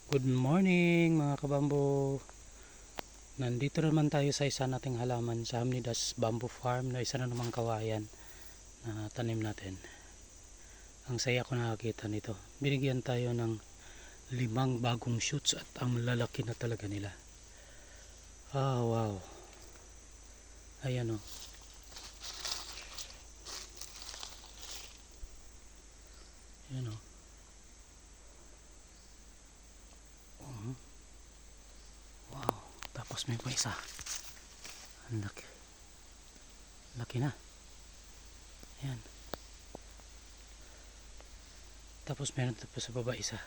Good morning mga kabambo. Nandito naman tayo sa isa nating halaman sa Hamnidas Bamboo Farm na isa na namang kawayan na tanim natin. Ang saya ko nakakita nito. Binigyan tayo ng 5 bagong shoots at ang lalaki na talaga nila. Wow. Ayan o. Ayan o. Wow. Tapos may pa isa. Ang laki. Laki na. Ayan. Tapos meron tapos sa baba isa.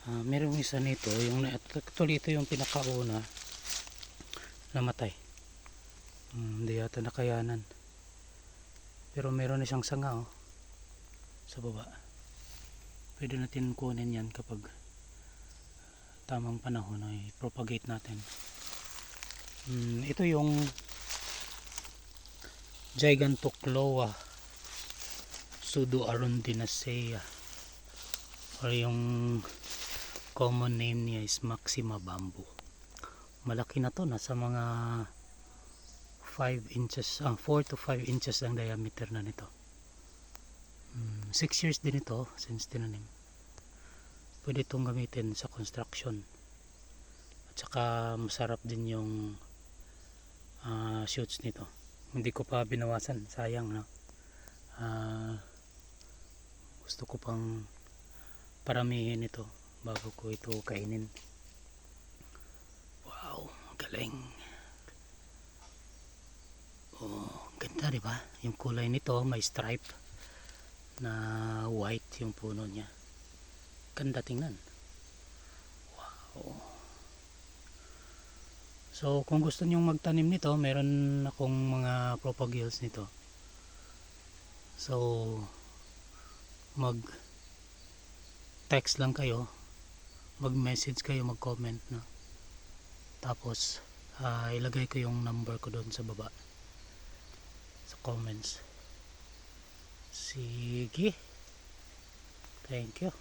Merong isa nito, yung actually ito yung pinakauna namatay. Hindi yata nakayanan. Pero meron na siyang sanga sa baba. Pwede natin kunin yan kapag tamang panahon ay propagate natin. Ito yung Gigantocloa pseudoarundinacea, or yung common name niya is Maxima bamboo. Malaki na to, nasa mga 4 to 5 inches ang diameter na nito. 6 years din ito since tinanim. Pwede itong gamitin sa construction, at saka masarap din yung shoots nito. Hindi ko pa binawasan, sayang, no? Gusto ko pang paramihin ito bago ko ito kainin. Wow, galing. Ganda, diba? Yung kulay nito may stripe na white yung puno niya. Ganda tingnan. Wow. So kung gusto nyong magtanim nito, meron akong mga propagules nito. So mag text lang kayo, mag message kayo, mag comment, no? Tapos ilagay ko yung number ko doon sa baba sa comments. Sige, thank you.